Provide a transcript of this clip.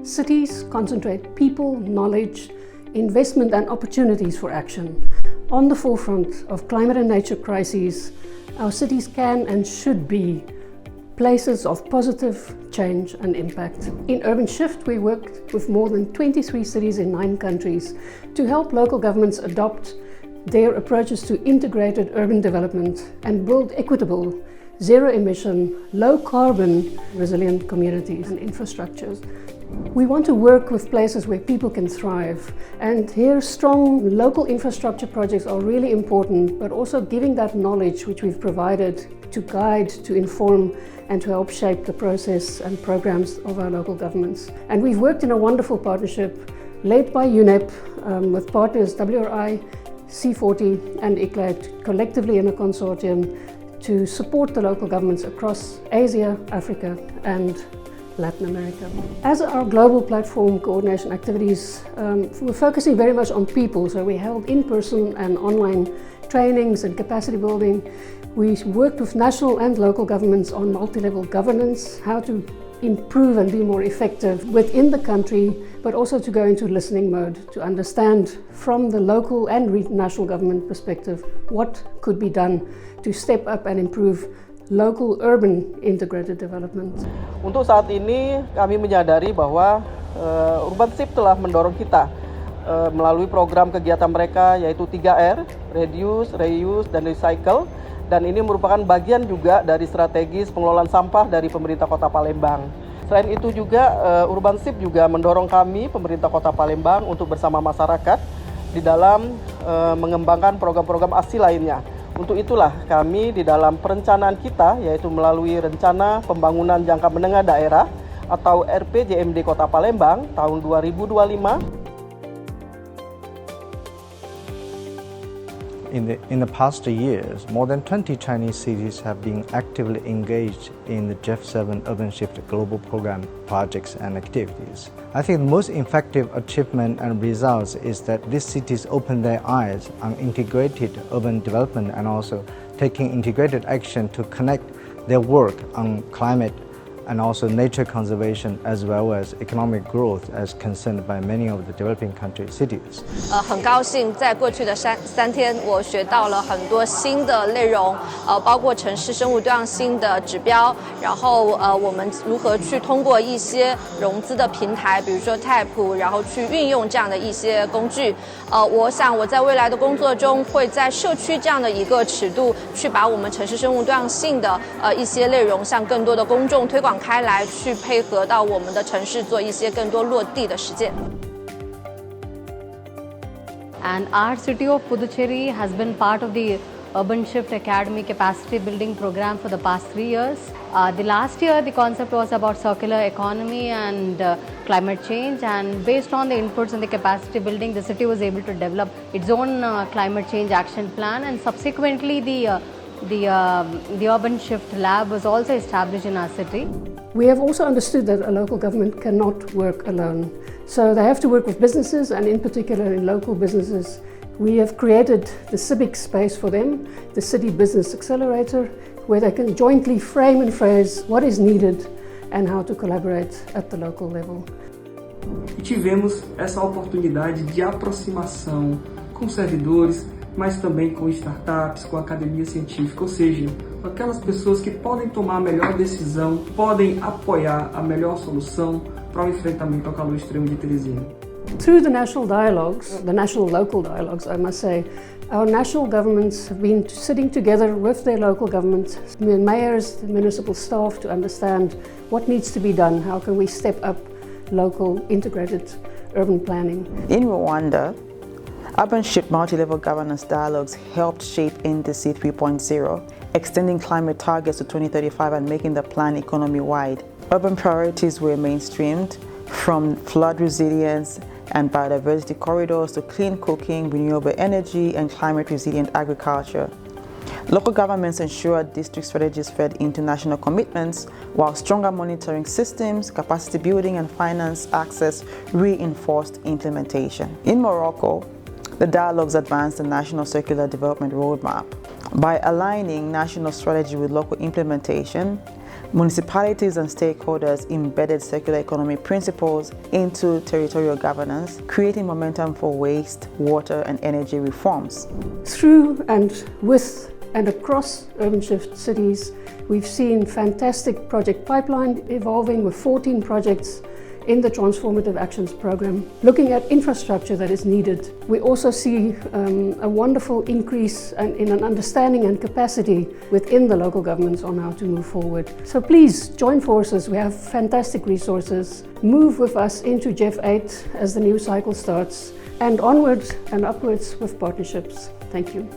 Cities concentrate people, knowledge, investment and opportunities for action. On the forefront of climate and nature crises, our cities can and should be places of positive change and impact. In UrbanShift, we work with more than 23 cities in 9 countries to help local governments adopt their approaches to integrated urban development and build equitable, zero-emission, low-carbon, resilient communities and infrastructures. We want to work with places where people can thrive, and here strong local infrastructure projects are really important, but also giving that knowledge which we've provided to guide, to inform and to help shape the process and programs of our local governments. And we've worked in a wonderful partnership led by UNEP with partners WRI, C40 and ICLEI collectively in a consortium to support the local governments across Asia, Africa and Latin America. As our global platform coordination activities, we're focusing very much on people, so we held in-person and online trainings and capacity building. We worked with national and local governments on multi-level governance, how to improve and be more effective within the country, but also to go into listening mode, to understand from the local and national government perspective what could be done to step up and improve local urban integrated development. Untuk saat ini kami menyadari bahwa UrbanShift telah mendorong kita melalui program kegiatan mereka yaitu 3R, Reduce, Reuse, dan Recycle, dan ini merupakan bagian juga dari strategis pengelolaan sampah dari pemerintah Kota Palembang. Selain itu juga UrbanShift juga mendorong kami pemerintah Kota Palembang untuk bersama masyarakat di dalam mengembangkan program-program asli lainnya. Untuk itulah kami di dalam perencanaan kita yaitu melalui Rencana Pembangunan Jangka Menengah Daerah atau RPJMD Kota Palembang tahun 2025. In the past years, more than 20 Chinese cities have been actively engaged in the G7 UrbanShift global program projects and activities. I think the most effective achievement and results is that these cities open their eyes on integrated urban development and also taking integrated action to connect their work on climate and also nature conservation as well as economic growth as concerned by many of the developing country cities. 很高兴在过去的三天我学到了很多新的内容，包括城市生物多样性的指标，然后我们如何去通过一些融资的平台，比如说 TAP， 然后去运用这样的一些工具。我想我在未来的工作中会在社区这样的一个尺度去把我们城市生物多样性的一些内容向更多的公众推广开来，去配合到我们的城市做一些更多落地的实践。And our city of Puducherry has been part of the UrbanShift Academy capacity building program for the past 3 years. The last year the concept was about circular economy and climate change, and based on the inputs and the capacity building, the city was able to develop its own climate change action plan, and subsequently the UrbanShift lab was also established in our city. We have also understood that a local government cannot work alone. So they have to work with businesses, and in particular in local businesses. We have created the civic space for them, the City Business Accelerator, where they can jointly frame and phrase what is needed and how to collaborate at the local level. E tivemos essa oportunidade de aproximação com servidores, mas também com startups, com a academia científica, ou seja, com aquelas pessoas que podem tomar a melhor decisão, podem apoiar a melhor solução para o enfrentamento ao calor extremo de Teresina. Through the national dialogues, the national local dialogues, I must say, our national governments have been sitting together with their local governments, the mayors, the municipal staff, to understand what needs to be done, how can we step up local integrated urban planning. In Rwanda, UrbanShift multi-level governance dialogues helped shape Industry 3.0, extending climate targets to 2035 and making the plan economy-wide. Urban priorities were mainstreamed, from flood resilience and biodiversity corridors to clean cooking, renewable energy, and climate-resilient agriculture. Local governments ensured district strategies fed into national commitments, while stronger monitoring systems, capacity building, and finance access reinforced implementation. In Morocco, the dialogues advanced the National Circular Development Roadmap. By aligning national strategy with local implementation, Municipalities and stakeholders embedded circular economy principles into territorial governance, creating momentum for waste, water, and energy reforms. Through and with and across UrbanShift cities, we've seen fantastic project pipeline evolving with 14 projects in the Transformative Actions program, looking at infrastructure that is needed. We also see a wonderful increase in an understanding and capacity within the local governments on how to move forward. So please join forces. We have fantastic resources. Move with us into JEF 8 as the new cycle starts, and onwards and upwards with partnerships. Thank you.